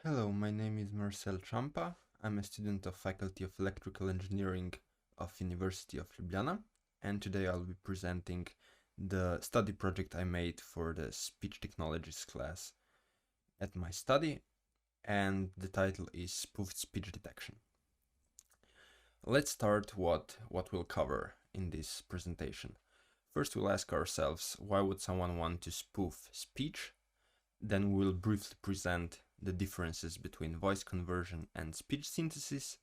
Hello, my name is Marcel Champa. I'm a student of Faculty of Electrical Engineering of University of Ljubljana, and today I'll be presenting the study project I made for the speech technologies class at my study, and the title is Spoofed Speech Detection. Let's start what we'll cover in this presentation. First, we'll ask ourselves, why would someone want to spoof speech? Then we'll briefly present the differences between voice conversion and speech synthesis.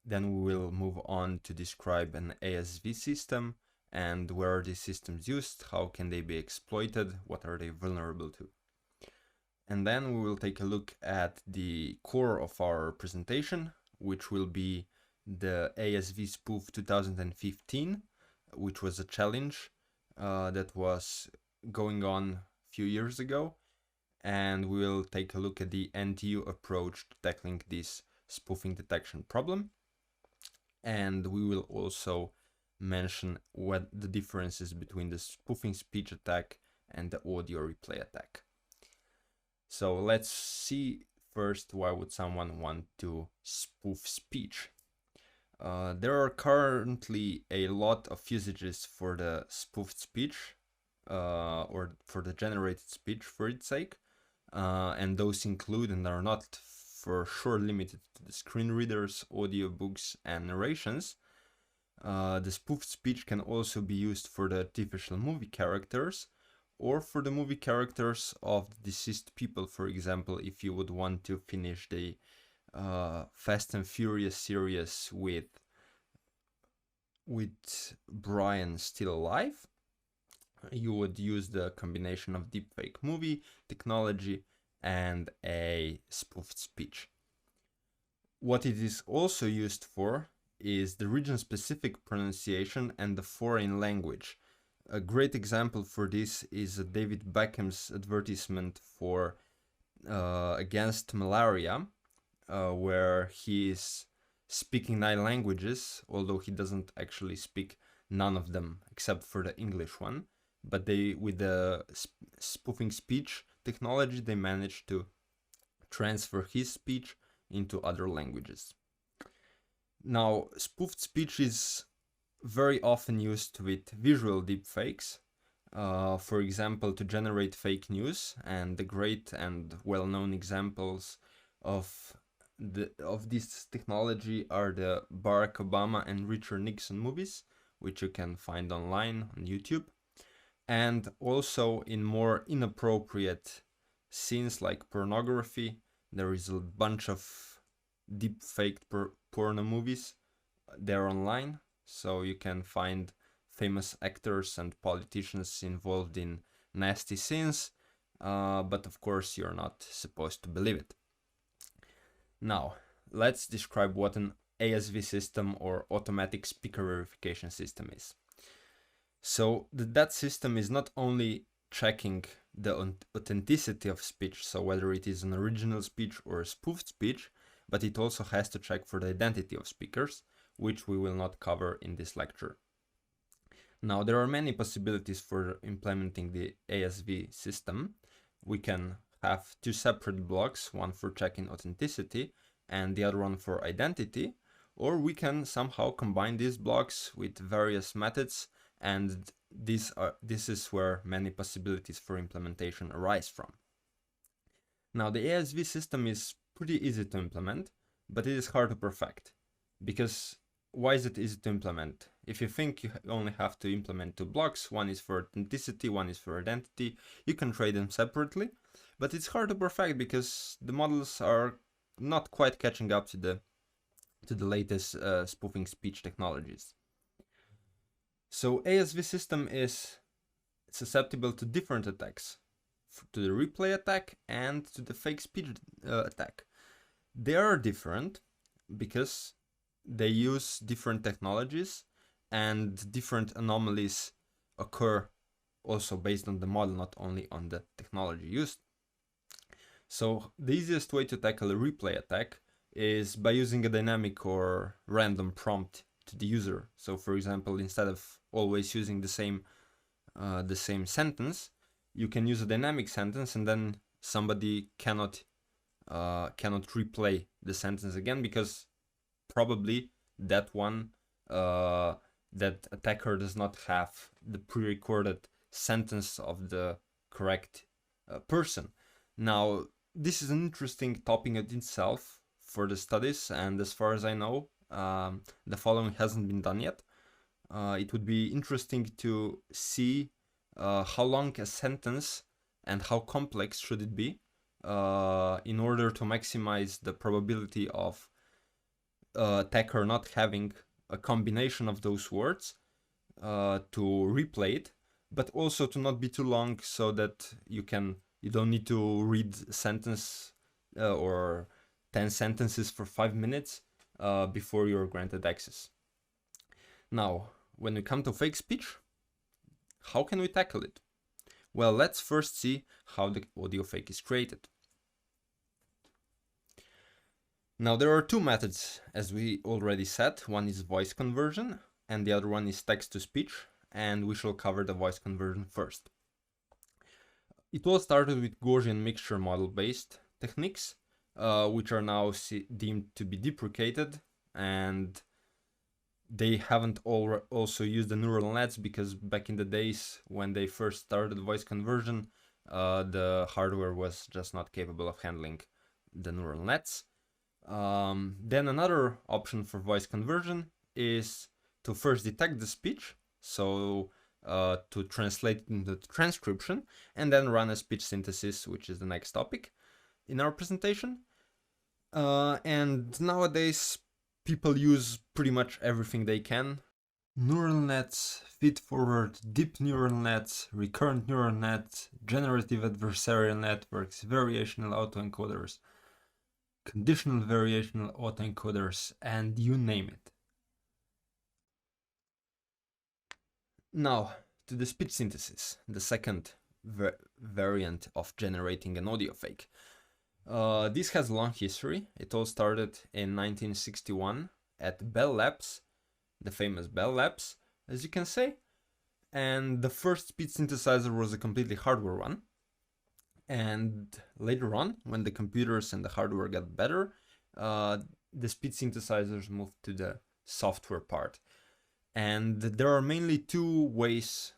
Then we will move on to describe an ASV system and where are these systems used, how can they be exploited, what are they vulnerable to. And then we will take a look at the core of our presentation, which will be the ASV Spoof 2015, which was a challenge that was going on a few years ago. And we will take a look at the NTU approach to tackling this spoofing detection problem. And we will also mention what the differences between the spoofing speech attack and the audio replay attack. So let's see first, why would someone want to spoof speech? There are currently a lot of usages for the spoofed speech or for the generated speech for its sake. And those include and are not for sure limited to the screen readers, audiobooks, and narrations. The spoofed speech can also be used for the artificial movie characters or for the movie characters of deceased people. For example, if you would want to finish the Fast and Furious series with Brian still alive, you would use the combination of deepfake movie technology and a spoofed speech. What it is also used for is the region-specific pronunciation and the foreign language. A great example for this is David Beckham's advertisement for against malaria, where he is speaking 9 languages, although he doesn't actually speak none of them except for the English one. But with the spoofing speech technology, they managed to transfer his speech into other languages. Now, spoofed speech is very often used with visual deepfakes, for example, to generate fake news, and the great and well-known examples of this technology are the Barack Obama and Richard Nixon movies, which you can find online on YouTube. And also in more inappropriate scenes like pornography, there is a bunch of deep-faked porno movies. They're online, so you can find famous actors and politicians involved in nasty scenes, but of course you're not supposed to believe it. Now, let's describe what an ASV system or automatic speaker verification system is. So that system is not only checking the authenticity of speech, so whether it is an original speech or a spoofed speech, but it also has to check for the identity of speakers, which we will not cover in this lecture. Now, there are many possibilities for implementing the ASV system. We can have 2 separate blocks, one for checking authenticity and the other one for identity, or we can somehow combine these blocks with various methods, and this is where many possibilities for implementation arise from. Now, the ASV system is pretty easy to implement, but it is hard to perfect. Because why is it easy to implement? If you think you only have to implement 2 blocks, one is for authenticity, one is for identity, you can trade them separately, but it's hard to perfect because the models are not quite catching up to the latest spoofing speech technologies. So ASV system is susceptible to different attacks, to the replay attack and to the fake speech attack. They are different because they use different technologies and different anomalies occur also based on the model, not only on the technology used. So the easiest way to tackle a replay attack is by using a dynamic or random prompt to the user. So for example, instead of always using the same sentence, you can use a dynamic sentence, and then somebody cannot cannot replay the sentence again, because probably that that attacker does not have the pre-recorded sentence of the correct person. Now, this is an interesting topic in itself for the studies, and as far as I know, the following hasn't been done yet. It would be interesting to see how long a sentence and how complex should it be in order to maximize the probability of attacker not having a combination of those words to replay it, but also to not be too long, so that you don't need to read a sentence or 10 sentences for 5 minutes before you're granted access. Now, when we come to fake speech, how can we tackle it? Well, let's first see how the audio fake is created. Now, there are two methods, as we already said. One is voice conversion, and the other one is text-to-speech, and we shall cover the voice conversion first. It all started with Gaussian mixture model-based techniques, which are now deemed to be deprecated, and they haven't also used the neural nets, because back in the days when they first started voice conversion, the hardware was just not capable of handling the neural nets. Then another option for voice conversion is to first detect the speech, so to translate it into the transcription, and then run a speech synthesis, which is the next topic in our presentation. And nowadays, people use pretty much everything they can. Neural nets, feed-forward, deep neural nets, recurrent neural nets, generative adversarial networks, variational autoencoders, conditional variational autoencoders, and you name it. Now, to the speech synthesis, the second variant of generating an audio fake. This has a long history. It all started in 1961 at Bell Labs, the famous Bell Labs, as you can say. And the first speech synthesizer was a completely hardware one. And later on, when the computers and the hardware got better, the speech synthesizers moved to the software part. And there are mainly two ways,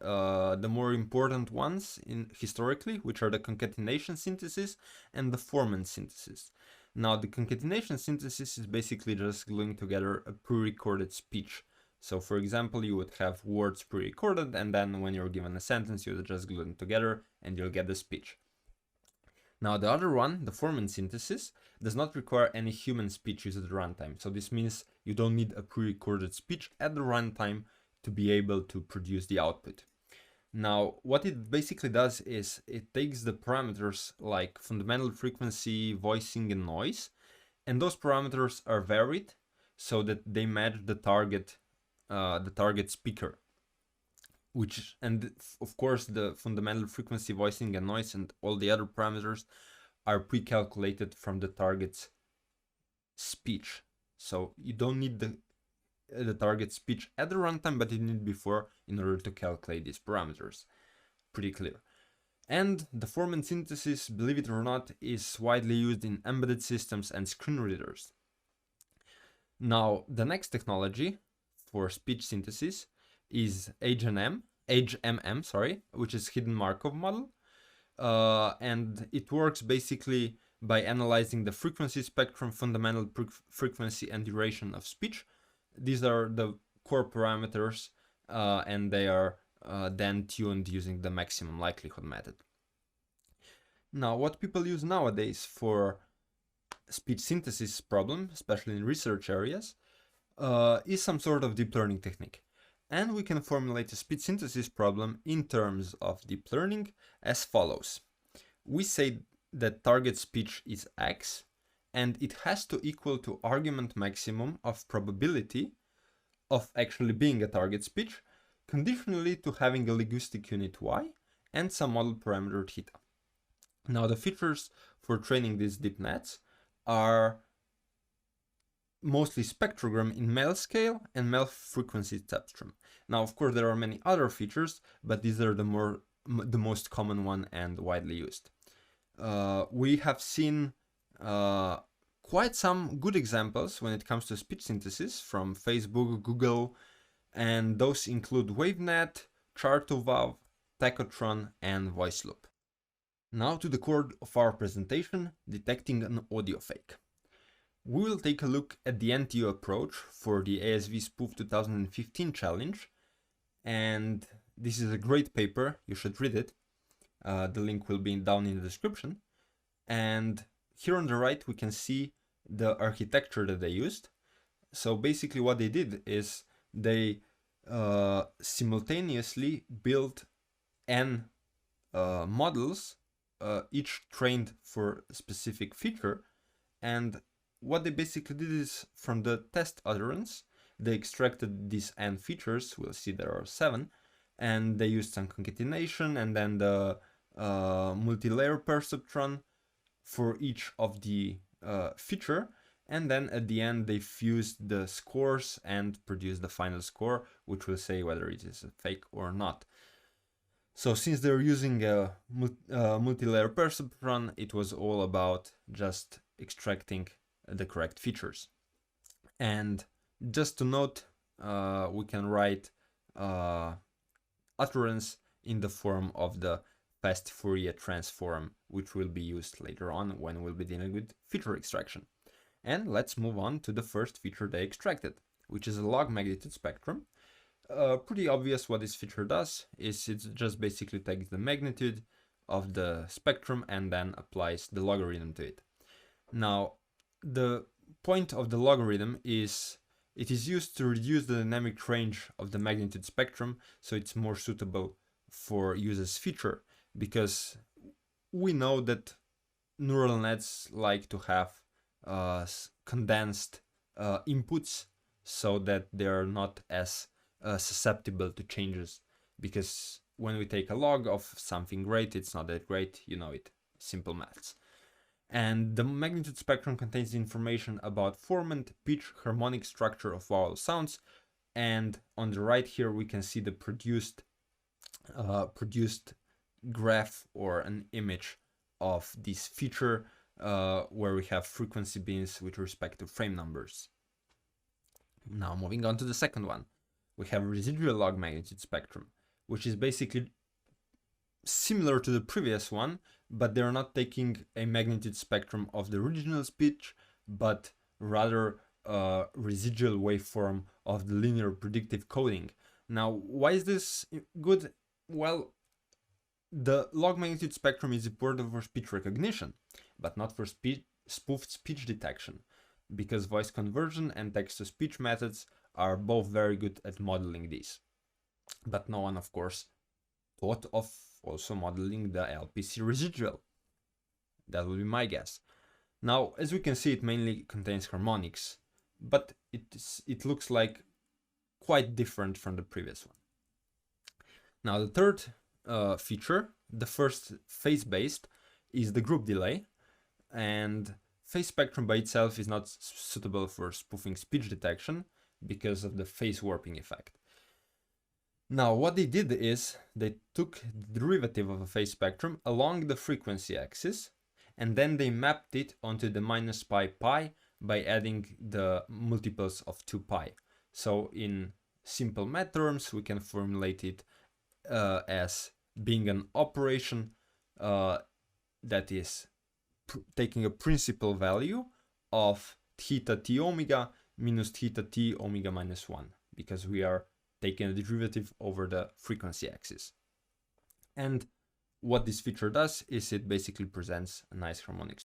the more important ones historically, which are the concatenation synthesis and the Foreman synthesis. Now, the concatenation synthesis is basically just gluing together a pre-recorded speech. So, for example, you would have words pre-recorded, and then when you're given a sentence, you would just glue them together and you'll get the speech. Now, the other one, the Foreman synthesis, does not require any human speech used at the runtime. So this means you don't need a pre-recorded speech at the runtime to be able to produce the output. Now, what it basically does is it takes the parameters like fundamental frequency, voicing, and noise, and those parameters are varied so that they match the target speaker. And of course, the fundamental frequency, voicing, and noise, and all the other parameters are pre-calculated from the target's speech. So you don't need the target speech at the runtime, but you need before in order to calculate these parameters. Pretty clear. And the Foreman synthesis, believe it or not, is widely used in embedded systems and screen readers. Now, the next technology for speech synthesis is HMM, which is hidden Markov model. And it works basically by analyzing the frequency spectrum, fundamental frequency, and duration of speech. These are the core parameters, and they are then tuned using the maximum likelihood method. Now, what people use nowadays for speech synthesis problem, especially in research areas, is some sort of deep learning technique. And we can formulate a speech synthesis problem in terms of deep learning as follows. We say that target speech is X, and it has to equal to argument maximum of probability of actually being a target speech, conditionally to having a linguistic unit Y and some model parameter theta. Now, the features for training these deep nets are mostly spectrogram in mel scale and mel frequency spectrum. Now, of course, there are many other features, but these are the most common one and widely used. We have seen quite some good examples when it comes to speech synthesis from Facebook, Google, and those include WaveNet, Char2Wav, Tachotron, and VoiceLoop. Now to the core of our presentation, detecting an audio fake. We will take a look at the NTU approach for the ASV Spoof 2015 challenge, and this is a great paper, you should read it. The link will be down in the description. And here on the right we can see the architecture that they used. So basically what they did is they simultaneously built n models, each trained for a specific feature, and what they basically did is from the test utterance they extracted these n features. We'll see there are 7, and they used some concatenation and then the multi-layer perceptron for each of the feature, and then at the end they fused the scores and produced the final score, which will say whether it is a fake or not. So since they're using a multi-layer perceptron, it was all about just extracting the correct features. And just to note, we can write utterance in the form of the fast Fourier transform, which will be used later on when we'll be dealing with feature extraction. And let's move on to the first feature they extracted, which is a log magnitude spectrum. Pretty obvious what this feature does is it just basically takes the magnitude of the spectrum and then applies the logarithm to it. Now, the point of the logarithm is it is used to reduce the dynamic range of the magnitude spectrum, so it's more suitable for use as feature, because we know that neural nets like to have condensed inputs so that they are not as susceptible to changes, because when we take a log of something great, it's not that great, you know it, simple maths. And the magnitude spectrum contains information about formant, pitch, harmonic structure of vowel sounds, and on the right here we can see the produced graph or an image of this feature, where we have frequency bins with respect to frame numbers. Now moving on to the second one, we have residual log magnitude spectrum, which is basically similar to the previous one, but they're not taking a magnitude spectrum of the original speech, but rather a residual waveform of the linear predictive coding. Now, why is this good? Well, the log magnitude spectrum is important for speech recognition, but not for spoofed speech detection, because voice conversion and text-to-speech methods are both very good at modeling these. But no one, of course, thought of also modeling the LPC residual. That would be my guess. Now, as we can see, it mainly contains harmonics, but it looks like quite different from the previous one. Now, the third feature, the first phase-based, is the group delay, and phase spectrum by itself is not suitable for spoofing speech detection because of the phase warping effect. Now, what they did is they took the derivative of a phase spectrum along the frequency axis, and then they mapped it onto the minus pi pi by adding the multiples of 2 pi. So in simple math terms, we can formulate it as being an operation that is taking a principal value of theta t omega minus theta t omega minus 1, because we are taking a derivative over the frequency axis. And what this feature does is it basically presents a nice harmonics.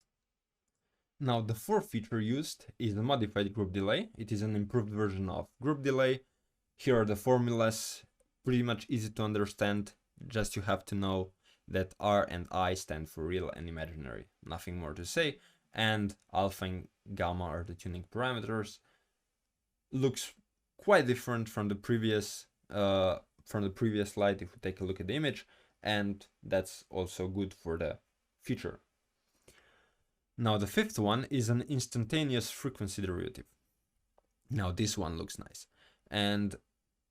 Now, the fourth feature used is the modified group delay. It is an improved version of group delay. Here are the formulas, pretty much easy to understand. Just you have to know that R and I stand for real and imaginary. Nothing more to say. And alpha and gamma are the tuning parameters. Looks quite different from the previous slide if we take a look at the image, and that's also good for the feature. Now, the fifth one is an instantaneous frequency derivative. Now, this one looks nice, and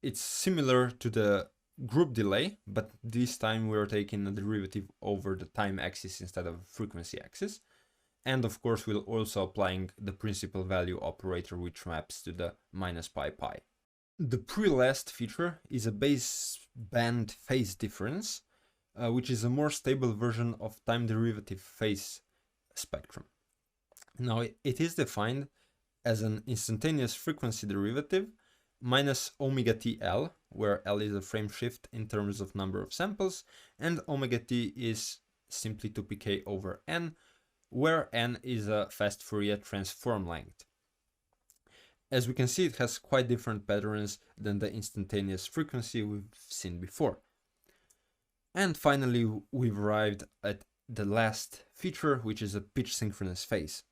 it's similar to the group delay, but this time we're taking a derivative over the time axis instead of frequency axis. And of course, we're also applying the principal value operator, which maps to the minus pi pi. The pre-last feature is a baseband phase difference, which is a more stable version of time derivative phase spectrum. Now, it is defined as an instantaneous frequency derivative minus omega t L, where L is a frame shift in terms of number of samples, and omega t is simply 2pk over n, where n is a fast Fourier transform length. As we can see, it has quite different patterns than the instantaneous frequency we've seen before. And finally, we've arrived at the last feature, which is a pitch synchronous phase.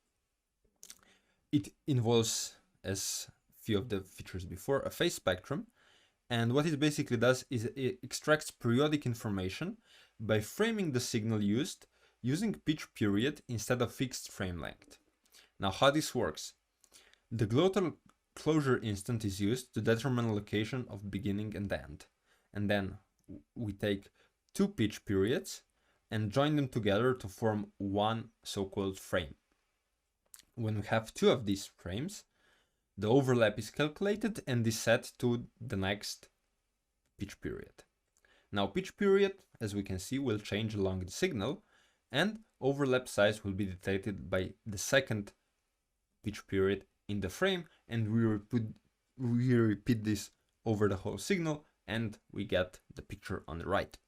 It involves, as few of the features before, a phase spectrum. And what it basically does is it extracts periodic information by framing the signal used using pitch period instead of fixed frame length. Now, how this works? The glottal closure instant is used to determine location of beginning and end. And then we take two pitch periods and join them together to form one so-called frame. When we have two of these frames, the overlap is calculated and is set to the next pitch period. Now, pitch period, as we can see, will change along the signal, and overlap size will be detected by the second pitch period in the frame, and we repeat this over the whole signal, and we get the picture on the right.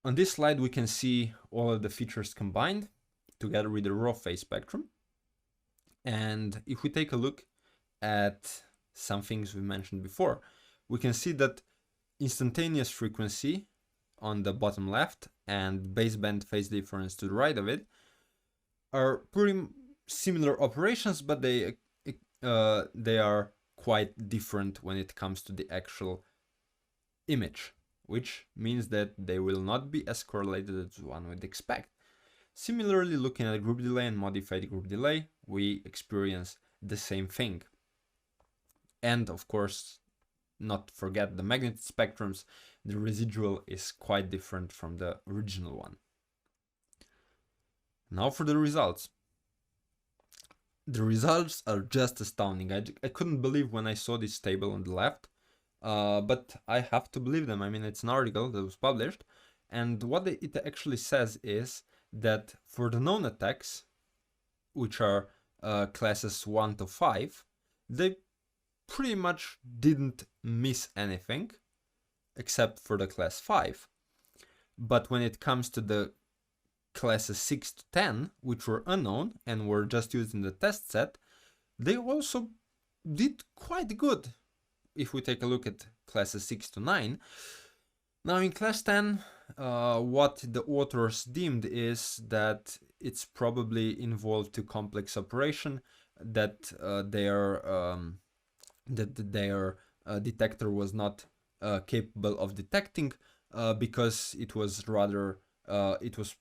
On this slide, we can see all of the features combined together with the raw phase spectrum. And if we take a look at some things we mentioned before, we can see that instantaneous frequency on the bottom left and baseband phase difference to the right of it are pretty similar operations, but they are quite different when it comes to the actual image, which means that they will not be as correlated as one would expect. Similarly, looking at group delay and modified group delay, we experience the same thing. And of course, not forget the magnetic spectrums, the residual is quite different from the original one. Now for the results. The results are just astounding. I couldn't believe when I saw this table on the left, but I have to believe them. I mean, it's an article that was published, and what it actually says is that for the known attacks, which are classes 1 to 5, they pretty much didn't miss anything except for the class 5. But when it comes to the classes 6 to 10, which were unknown and were just used in the test set, they also did quite good if we take a look at classes 6 to 9. Now in class 10, what the authors deemed is that it's probably involved to complex operation, that their detector was not capable of detecting, because it was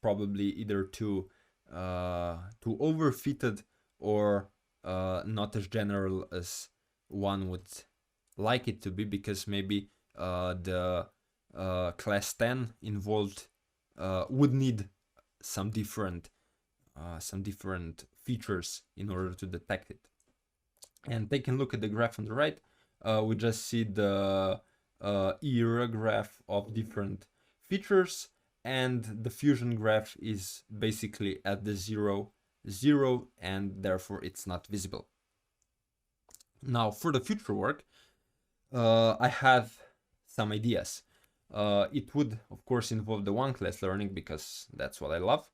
probably either too overfitted or not as general as one would like it to be, because maybe the class 10 involved would need some different features in order to detect it. And taking a look at the graph on the right, we just see the era graph of different features, and the fusion graph is basically at the 0, 0, and therefore it's not visible. Now for the future work, I have some ideas. It would, of course, involve the one-class learning, because that's what I love.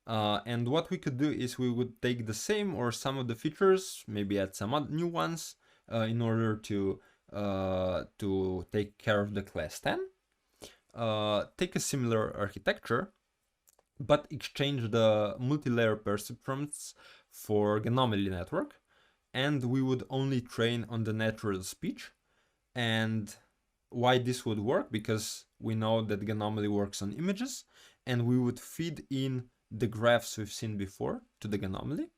And what we could do is we would take the same or some of the features, maybe add some new ones in order to take care of the class 10. Take a similar architecture, but exchange the multi-layer perceptrons for Ganomaly network, and we would only train on the natural speech. And why this would work? Because we know that Ganomaly works on images, and we would feed in the graphs we've seen before to the Ganomaly,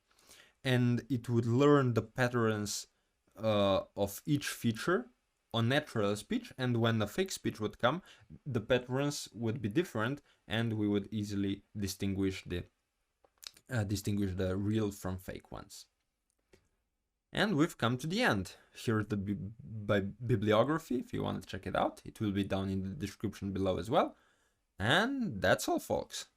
and it would learn the patterns of each feature on natural speech, and when a fake speech would come, the patterns would be different, and we would easily distinguish the real from fake ones. And we've come to the end. Here's the bibliography if you want to check it out. It will be down in the description below as well. And that's all, folks.